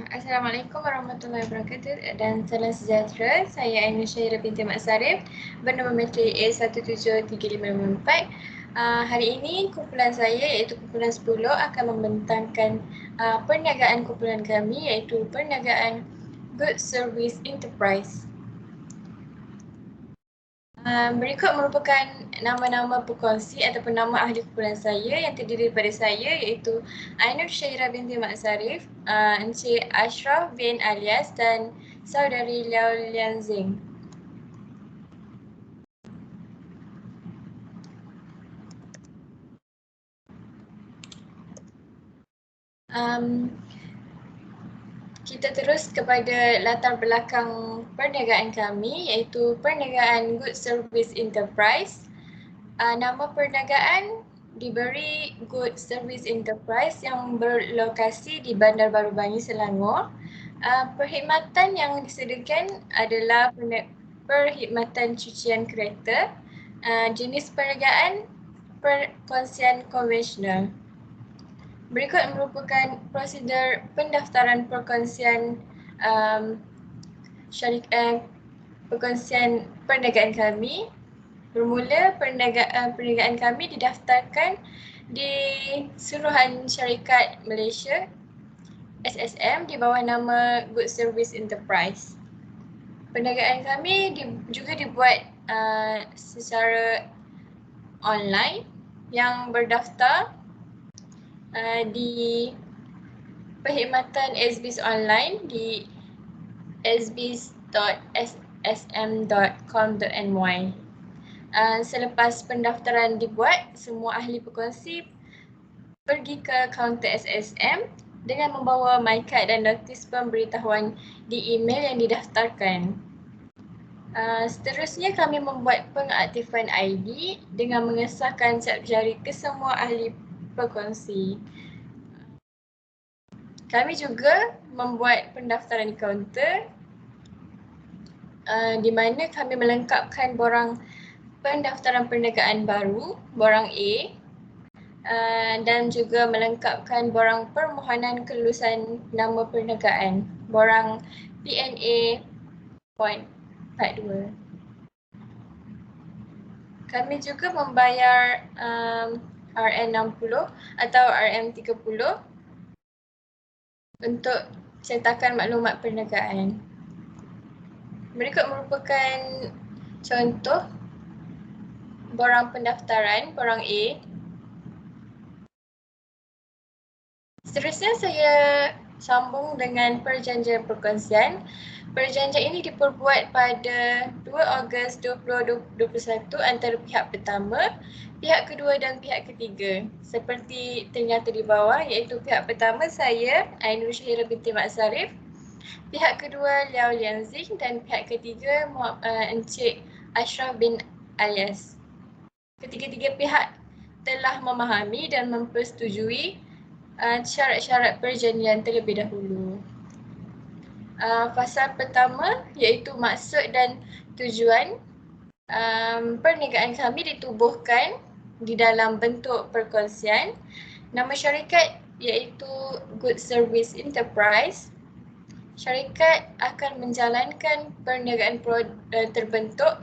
Assalamualaikum warahmatullahi wabarakatuh dan salam sejahtera. Saya Ainul Syahira binti Mak Sarif bernama matrik A173554. Hari ini kumpulan saya iaitu kumpulan 10 akan membentangkan perniagaan kumpulan kami iaitu perniagaan Good Service Enterprise. Berikut merupakan nama-nama pekongsi ataupun nama ahli kumpulan saya yang terdiri daripada saya iaitu Ainul Syahira binti Mak Sarif, Encik Ashraf bin Alias dan saudari Liao Lian Zing. Kita terus kepada latar belakang perniagaan kami iaitu perniagaan Good Service Enterprise. Nama perniagaan diberi Good Service Enterprise yang berlokasi di Bandar Baru Bangi, Selangor. Perkhidmatan yang disediakan adalah perkhidmatan cucian kereta, jenis perniagaan perkongsian konvensional. Berikut merupakan prosedur pendaftaran perkongsian perkongsian perniagaan kami. Bermula perniagaan kami didaftarkan di Suruhan Syarikat Malaysia SSM di bawah nama Good Service Enterprise. Perniagaan kami juga dibuat secara online yang berdaftar di perkhidmatan SBIS online di sbis.ssm.com.my. Selepas pendaftaran dibuat, semua ahli perkongsi pergi ke kaunter SSM dengan membawa my card dan notis pemberitahuan di email yang didaftarkan. Seterusnya kami membuat pengaktifan ID dengan mengesahkan cap jari ke semua ahli perkongsi. Kami juga membuat pendaftaran di kaunter di mana kami melengkapkan borang pendaftaran perniagaan baru, borang A, dan juga melengkapkan borang permohonan kelulusan nama perniagaan, borang PNA Point Part 2. Kami juga membayar RM60 atau RM30 untuk cetakan maklumat perniagaan. Berikut merupakan contoh borang pendaftaran, borang A. Seterusnya saya sambung dengan perjanjian perkongsian. Perjanjian ini diperbuat pada 2 Ogos 2021 antara pihak pertama, pihak kedua dan pihak ketiga. Seperti ternyata di bawah iaitu pihak pertama saya, Ainul Syahira binti Mak Sarif, pihak kedua Liao Lian Zing dan pihak ketiga Encik Ashraf bin Alias. Ketiga-tiga pihak telah memahami dan mempersetujui syarat-syarat perjanjian terlebih dahulu. Fasal pertama iaitu maksud dan tujuan. Perniagaan kami ditubuhkan di dalam bentuk perkongsian. Nama syarikat iaitu Good Service Enterprise. Syarikat akan menjalankan perniagaan terbentuk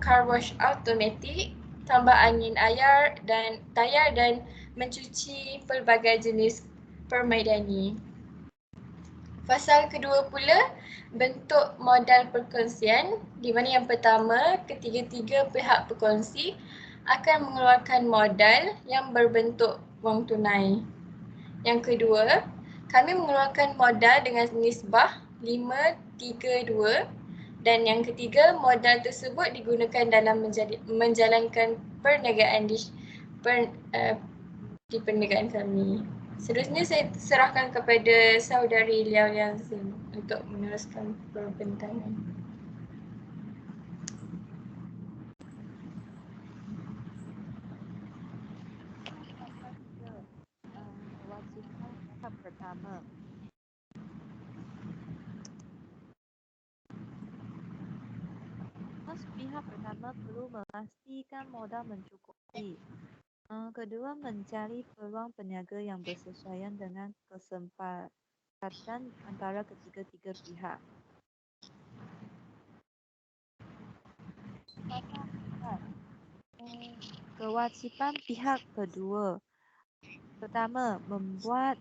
car wash automatik, tambah angin air dan tayar dan mencuci pelbagai jenis permaidani. Fasal kedua pula bentuk modal perkongsian di mana yang pertama ketiga-tiga pihak perkongsi akan mengeluarkan modal yang berbentuk wang tunai. Yang kedua, kami mengeluarkan modal dengan nisbah 5-3-2 dan yang ketiga modal tersebut digunakan dalam menjalankan perniagaan di perniagaan kami. Seterusnya saya serahkan kepada saudari Liao Lian Zing untuk meneruskan perbentangan. Kewajipan tahap pertama. Pihak pertama perlu memastikan modal mencukupi. Kedua, mencari peluang peniaga yang bersesuaian dengan kesepakatan antara ketiga-tiga pihak. Pasal 4. Kewajiban pihak kedua. Pertama, membuat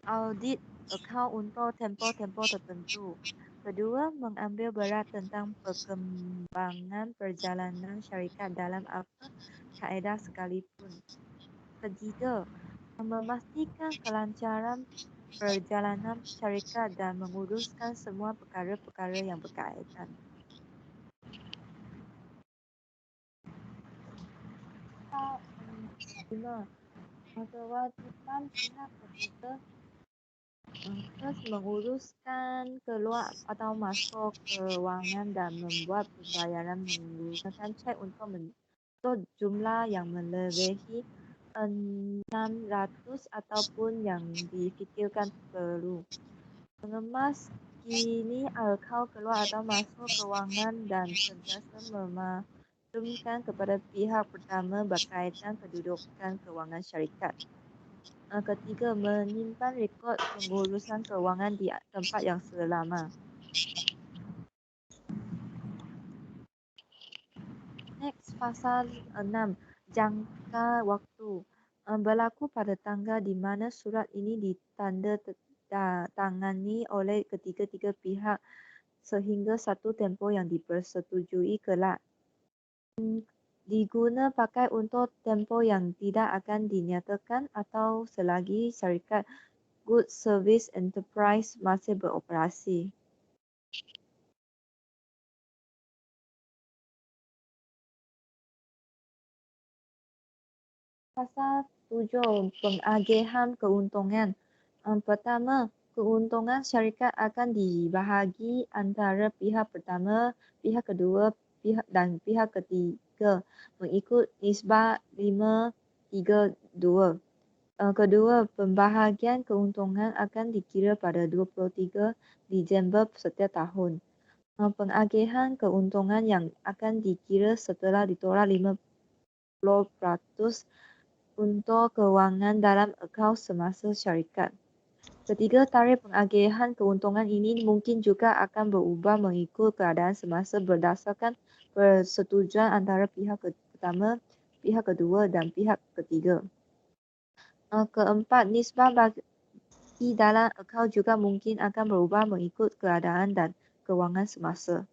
audit akaun untuk tempoh-tempoh tertentu. Kedua, mengambil berat tentang perkembangan perjalanan syarikat dalam apa kaedah sekalipun. Ketiga, memastikan kelancaran perjalanan syarikat dan menguruskan semua perkara-perkara yang berkaitan. Lima, kewajiban pihak ketiga terus menguruskan keluar atau masuk kewangan dan membuat pembayaran menggunakan cek untuk jumlah yang melebihi 600 ataupun yang difikirkan perlu. Mengemas kini akal keluar atau masuk kewangan dan sentiasa memaklumkan kepada pihak pertama berkaitan kedudukan kewangan syarikat. Ketiga, menyimpan rekod pengurusan kewangan di tempat yang selama. Next, pasal 6, jangka waktu. Berlaku pada tanggal di mana surat ini ditandatangani oleh ketiga-tiga pihak sehingga satu tempoh yang dipersetujui kelak. Diguna pakai untuk tempoh yang tidak akan dinyatakan atau selagi syarikat Goods Service Enterprise masih beroperasi. Pasal 7, pengagihan keuntungan. Pertama, keuntungan syarikat akan dibahagi antara pihak pertama, pihak kedua, dan pihak ketiga mengikut nisbah 5-3-2. Kedua, pembahagian keuntungan akan dikira pada 23 Disember setiap tahun. Pengagihan keuntungan yang akan dikira setelah ditolak 50% untuk kewangan dalam akaun semasa syarikat. Ketiga, tarikh pengagihan keuntungan ini mungkin juga akan berubah mengikut keadaan semasa berdasarkan persetujuan antara pihak pertama, pihak kedua dan pihak ketiga. Keempat, nisbah bagi dalam akaun juga mungkin akan berubah mengikut keadaan dan kewangan semasa.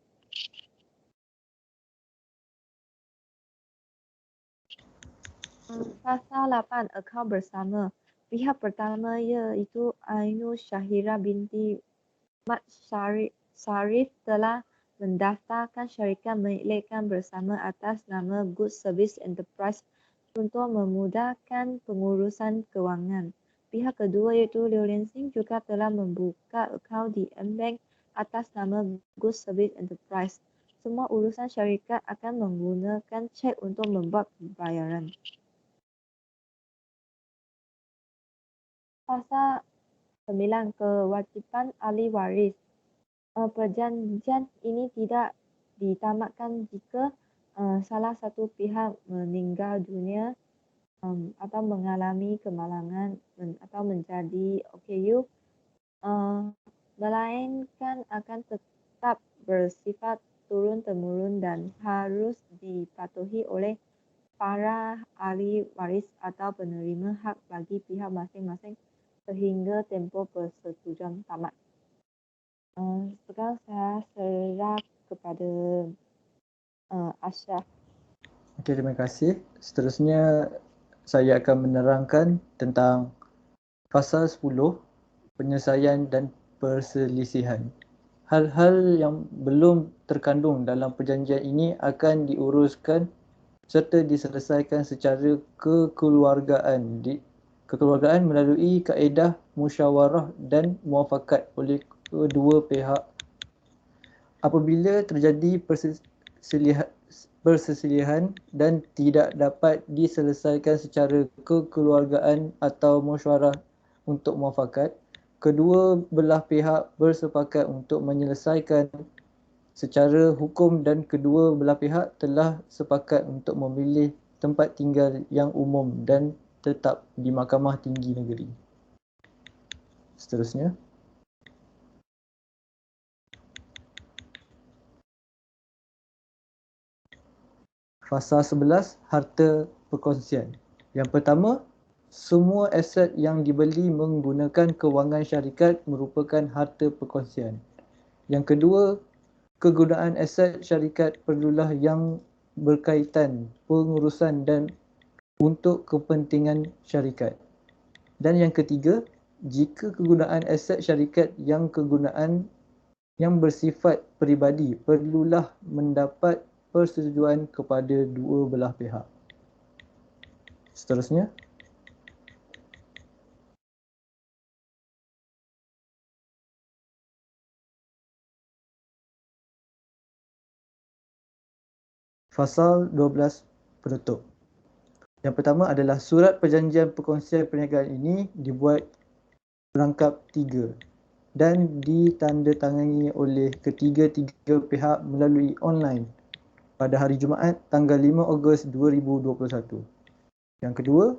Pasal 8, akaun bersama. Pihak pertama iaitu Ainul Syahira binti Mat Sharif telah mendaftarkan syarikat milikkan bersama atas nama Goods Service Enterprise untuk memudahkan pengurusan kewangan. Pihak kedua iaitu Liu Lianxing juga telah membuka akaun di M-Bank atas nama Goods Service Enterprise. Semua urusan syarikat akan menggunakan cek untuk membuat pembayaran. Pasal 9, kewajipan ahli waris. Perjanjian ini tidak ditamatkan jika salah satu pihak meninggal dunia atau mengalami kemalangan atau menjadi OKU, melainkan akan tetap bersifat turun-temurun dan harus dipatuhi oleh para ahli waris atau penerima hak bagi pihak masing-masing sehingga tempoh persetujuan tamat. Sekarang saya serah kepada Ashraf. Okey, terima kasih. Seterusnya saya akan menerangkan tentang pasal 10, penyelesaian dan perselisihan. Hal-hal yang belum terkandung dalam perjanjian ini akan diuruskan serta diselesaikan secara kekeluargaan melalui kaedah musyawarah dan muafakat oleh kedua pihak. Apabila terjadi perselisihan dan tidak dapat diselesaikan secara kekeluargaan atau musyawarah untuk muafakat, kedua belah pihak bersepakat untuk menyelesaikan secara hukum dan kedua belah pihak telah sepakat untuk memilih tempat tinggal yang umum dan tetap di Mahkamah Tinggi Negeri. Seterusnya. Fasa 11, harta perkongsian. Yang pertama, semua aset yang dibeli menggunakan kewangan syarikat merupakan harta perkongsian. Yang kedua, kegunaan aset syarikat perlulah yang berkaitan pengurusan dan untuk kepentingan syarikat. Dan yang ketiga, jika kegunaan aset syarikat yang kegunaan yang bersifat peribadi perlulah mendapat persetujuan kepada dua belah pihak. Seterusnya. Fasal 12, penutup. Yang pertama adalah surat perjanjian perkongsian perniagaan ini dibuat berangkap 3 dan ditandatangani oleh ketiga-tiga pihak melalui online pada hari Jumaat tanggal 5 Ogos 2021. Yang kedua,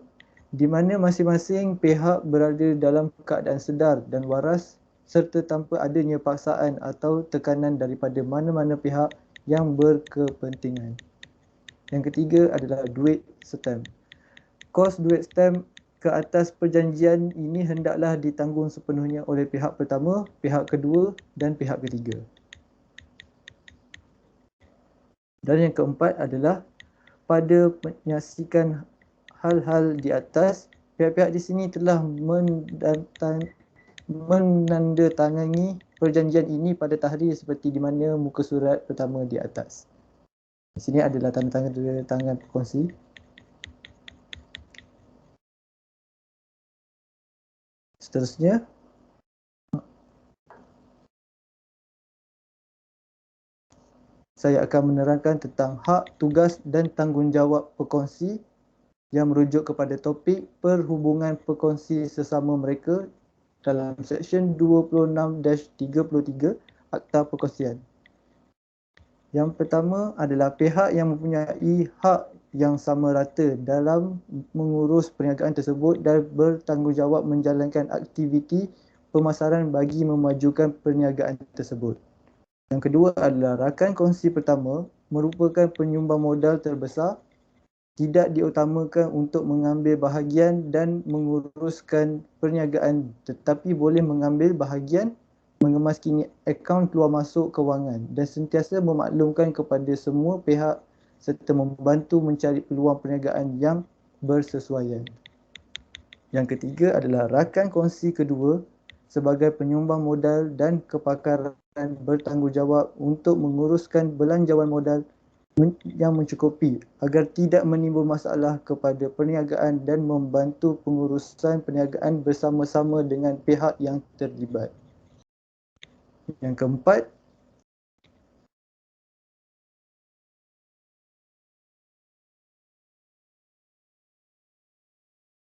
di mana masing-masing pihak berada dalam keadaan sedar dan waras serta tanpa adanya paksaan atau tekanan daripada mana-mana pihak yang berkepentingan. Yang ketiga adalah duit stem. Kos duit stem ke atas perjanjian ini hendaklah ditanggung sepenuhnya oleh pihak pertama, pihak kedua dan pihak ketiga. Dan yang keempat adalah pada menyaksikan hal-hal di atas, pihak-pihak di sini telah menandatangani perjanjian ini pada tahrif seperti di mana muka surat pertama di atas. Di sini adalah tanda tangan perkongsi. Seterusnya, saya akan menerangkan tentang hak, tugas dan tanggungjawab perkongsi yang merujuk kepada topik perhubungan perkongsi sesama mereka dalam Seksyen 26-33 Akta Perkongsian. Yang pertama adalah pihak yang mempunyai hak yang sama rata dalam mengurus perniagaan tersebut dan bertanggungjawab menjalankan aktiviti pemasaran bagi memajukan perniagaan tersebut. Yang kedua adalah rakan kongsi pertama merupakan penyumbang modal terbesar, tidak diutamakan untuk mengambil bahagian dan menguruskan perniagaan tetapi boleh mengambil bahagian mengemas akaun keluar masuk kewangan dan sentiasa memaklumkan kepada semua pihak serta membantu mencari peluang perniagaan yang bersesuaian. Yang ketiga adalah rakan kongsi kedua sebagai penyumbang modal dan kepakaran bertanggungjawab untuk menguruskan belanjawan modal yang mencukupi agar tidak menimbul masalah kepada perniagaan dan membantu pengurusan perniagaan bersama-sama dengan pihak yang terlibat. Yang keempat,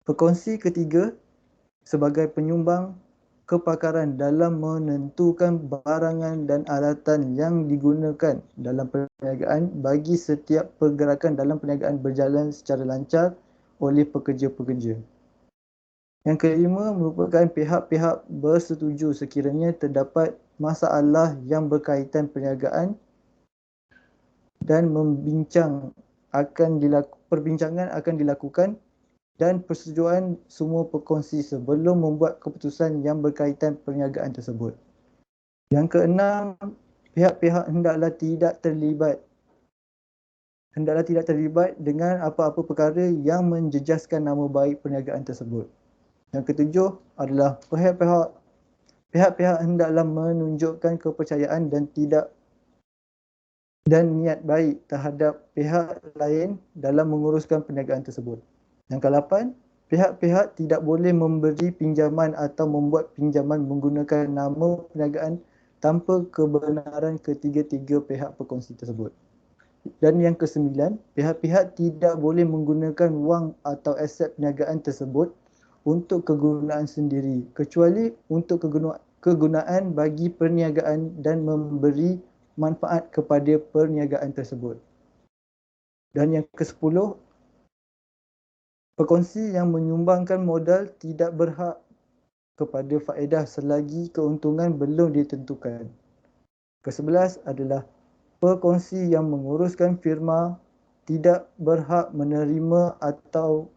perkongsi ketiga sebagai penyumbang kepakaran dalam menentukan barangan dan alatan yang digunakan dalam perniagaan bagi setiap pergerakan dalam perniagaan berjalan secara lancar oleh pekerja-pekerja. Yang kelima merupakan pihak-pihak bersetuju sekiranya terdapat masalah yang berkaitan perniagaan dan perbincangan akan dilakukan dan persetujuan semua perkongsi sebelum membuat keputusan yang berkaitan perniagaan tersebut. Yang keenam, pihak-pihak hendaklah tidak terlibat dengan apa-apa perkara yang menjejaskan nama baik perniagaan tersebut. Yang ketujuh adalah pihak-pihak hendaklah menunjukkan kepercayaan dan niat baik terhadap pihak lain dalam menguruskan perniagaan tersebut. Yang ke-8, pihak-pihak tidak boleh memberi pinjaman atau membuat pinjaman menggunakan nama perniagaan tanpa kebenaran ketiga-tiga pihak perkongsi tersebut. Dan yang ke-9, pihak-pihak tidak boleh menggunakan wang atau aset perniagaan tersebut untuk kegunaan sendiri kecuali untuk kegunaan bagi perniagaan dan memberi manfaat kepada perniagaan tersebut. Dan yang ke-10, perkongsi yang menyumbangkan modal tidak berhak kepada faedah selagi keuntungan belum ditentukan. Ke-11 adalah pekongsi yang menguruskan firma tidak berhak menerima atau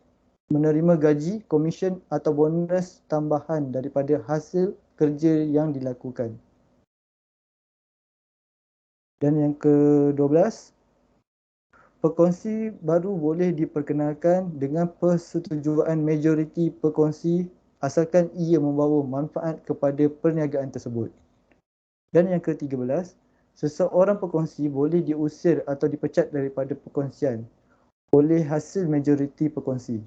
menerima gaji, komisen atau bonus tambahan daripada hasil kerja yang dilakukan. Dan yang ke-12, pekongsi baru boleh diperkenalkan dengan persetujuan majoriti pekongsi asalkan ia membawa manfaat kepada perniagaan tersebut. Dan yang ke-13, seseorang pekongsi boleh diusir atau dipecat daripada perkongsian oleh hasil majoriti pekongsi.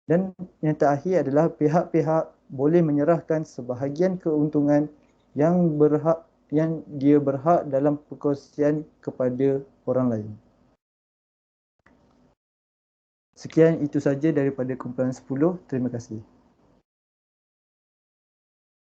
Dan yang terakhir adalah pihak-pihak boleh menyerahkan sebahagian keuntungan yang dia berhak dalam perkongsian kepada orang lain. Sekian itu saja daripada kumpulan 10. Terima kasih.